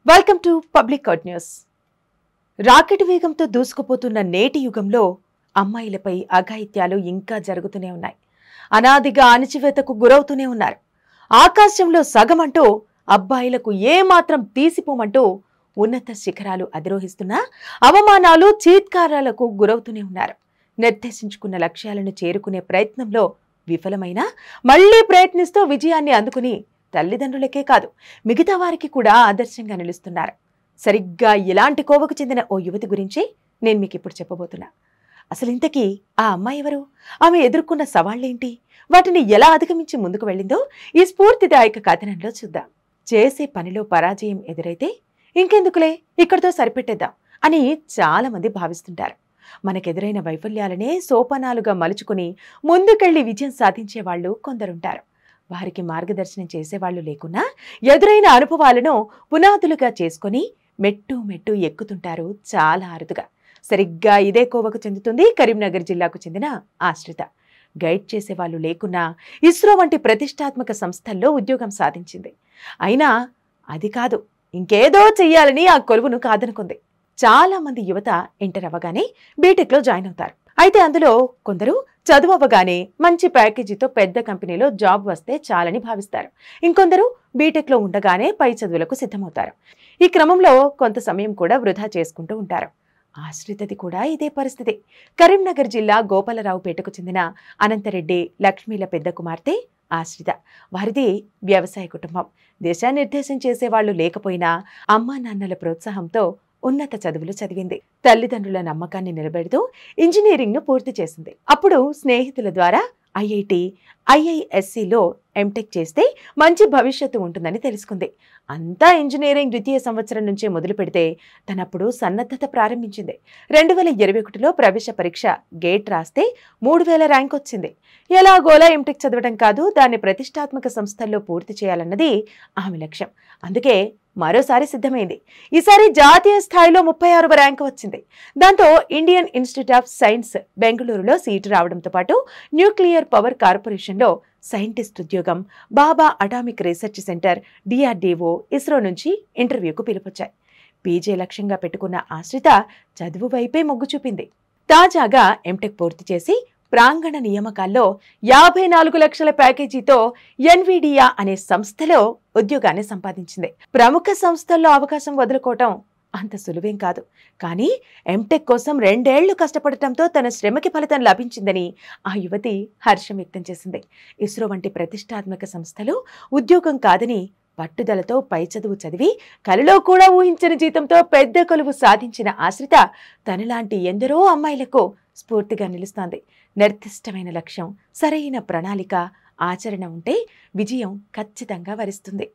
Welcome to public cut news. Rocket వేగంతో దూసుకుపోతున్న నేటి యుగంలో అమ్మాయిలపై అఘాయిత్యాలు ఇంకా జరుగుతూనే ఉన్నాయి. అనాదిగా అణచివేతకు గురవుతూనే ఉన్నారు. ఆకాశంలో సగమంటూ అబ్బాయిలకు ఏమాత్రం తీసిపోమంటూ ఉన్నత శిఖరాలు అధిరోహిస్తున్నా అవమానాలు చీత్కారాలకు గురవుతూనే ఉన్నారు. నిర్దేశించుకున్న లక్ష్యాలను చేరుకునే ప్రయత్నంలో విఫలమైన మళ్లీ ప్రయత్నిస్తూ విజయాన్ని అందుకుని తల్లిదండ్రులకే కాదు మిగతా వారికి కూడా ఆదర్శంగా నిలుస్తున్నారు. సరిగ్గా ఇలాంటి కోవకు చెందిన ఓ యువతి గురించి నేను మీకు ఇప్పుడు చెప్పబోతున్నా. అసలు ఇంతకీ ఆ అమ్మాయి ఎవరు, ఆమె ఎదుర్కొన్న సవాళ్లేంటి, వాటిని ఎలా అధిగమించి ముందుకు వెళ్ళిందో ఈ స్ఫూర్తిదాయక కథనంలో చూద్దాం. చేసే పనిలో పరాజయం ఎదురైతే ఇంకెందుకులే ఇక్కడితో సరిపెట్టేద్దాం అని చాలా మంది భావిస్తుంటారు. మనకెదురైన వైఫల్యాలనే సోపానాలుగా మలుచుకుని ముందుకెళ్లి విజయం సాధించే వాళ్ళు కొందరుంటారు. వారికి మార్గదర్శనం చేసేవాళ్లు లేకున్నా ఎదురైన అనుభవాలను పునాదులుగా చేసుకుని మెట్టు మెట్టు ఎక్కుతుంటారు చాలా అరుదుగా. సరిగ్గా ఇదే కోవకు చెందుతుంది కరీంనగర్ జిల్లాకు చెందిన ఆశ్రిత. గైడ్ చేసేవాళ్లు లేకున్నా ఇస్రో వంటి ప్రతిష్టాత్మక సంస్థల్లో ఉద్యోగం సాధించింది. అయినా అది కాదు, ఇంకేదో చెయ్యాలని ఆ కొలువును కాదనుకుంది. చాలా మంది యువత ఇంటర్ అవ్వగానే బీటెక్లో జాయిన్ అవుతారు. అయితే అందులో కొందరు చదువు అవ్వగానే మంచి ప్యాకేజీతో పెద్ద కంపెనీలో జాబ్ వస్తే చాలని భావిస్తారు. ఇంకొందరు బీటెక్లో ఉండగానే పై చదువులకు సిద్ధమవుతారు. ఈ క్రమంలో కొంత సమయం కూడా వృధా చేసుకుంటూ ఉంటారు. ఆశ్రితది కూడా ఇదే పరిస్థితి. కరీంనగర్ జిల్లా గోపాలరావుపేటకు చెందిన అనంతరెడ్డి లక్ష్మీల పెద్ద కుమార్తె ఆశ్రిత. వారిది వ్యవసాయ కుటుంబం. దిశానిర్దేశం చేసేవాళ్లు లేకపోయినా అమ్మా నాన్నల ప్రోత్సాహంతో ఉన్నత చదువులు చదివింది. తల్లిదండ్రుల నమ్మకాన్ని నిలబెడుతూ ఇంజనీరింగ్ను పూర్తి చేసింది. అప్పుడు స్నేహితుల ద్వారా ఐఐటి, ఐఐఎస్సిలో ఎంటెక్ చేస్తే మంచి భవిష్యత్తు ఉంటుందని తెలుసుకుంది. అంతా ఇంజనీరింగ్ ద్వితీయ సంవత్సరం నుంచే మొదలు పెడితే తనప్పుడు సన్నద్ధత ప్రారంభించింది. 2021లో ప్రవేశ పరీక్ష గేట్ రాస్తే 3000 ర్యాంక్ వచ్చింది. ఎలాగోలా ఎంటెక్ చదవడం కాదు, దాన్ని ప్రతిష్టాత్మక సంస్థల్లో పూర్తి చేయాలన్నది ఆమె లక్ష్యం. అందుకే మరోసారి సిద్ధమైంది. ఈసారి జాతీయ స్థాయిలో 36వ ర్యాంకు వచ్చింది. దాంతో ఇండియన్ ఇన్స్టిట్యూట్ ఆఫ్ సైన్స్ బెంగళూరులో సీటు రావడంతో పాటు న్యూక్లియర్ పవర్ కార్పొరేషన్లో సైంటిస్ట్ ఉద్యోగం, Bhabha atomic research centre, DRDO, ISRO నుంచి ఇంటర్వ్యూకు పిలుపొచ్చాయి. పీజీ లక్ష్యంగా పెట్టుకున్న ఆశ్రిత చదువు వైపే మొగ్గు చూపింది. తాజాగా ఎంటెక్ పూర్తి చేసి ప్రాంగణ నియామకాల్లో 54 లక్షల ప్యాకేజీతో ఎన్విడియా అనే సంస్థలో ఉద్యోగాన్ని సంపాదించింది. ప్రముఖ సంస్థల్లో అవకాశం వదులుకోవటం అంత సులువేం కాదు. కానీ ఎంటెక్ కోసం 2 ఏళ్లు కష్టపడటంతో తన శ్రమకి ఫలితం లభించిందని ఆ యువతి హర్షం వ్యక్తం చేసింది. ఇస్రో వంటి ప్రతిష్టాత్మక సంస్థలు ఉద్యోగం కాదని పట్టుదలతో పై చదువు చదివి కలలో కూడా ఊహించని జీతంతో పెద్ద కొలువు సాధించిన ఆశ్రిత తనలాంటి ఎందరో అమ్మాయిలకు స్ఫూర్తిగా నిలుస్తోంది. నిర్దిష్టమైన లక్ష్యం, సరైన ప్రణాళిక, ఆచరణ ఉంటే విజయం ఖచ్చితంగా వరిస్తుంది.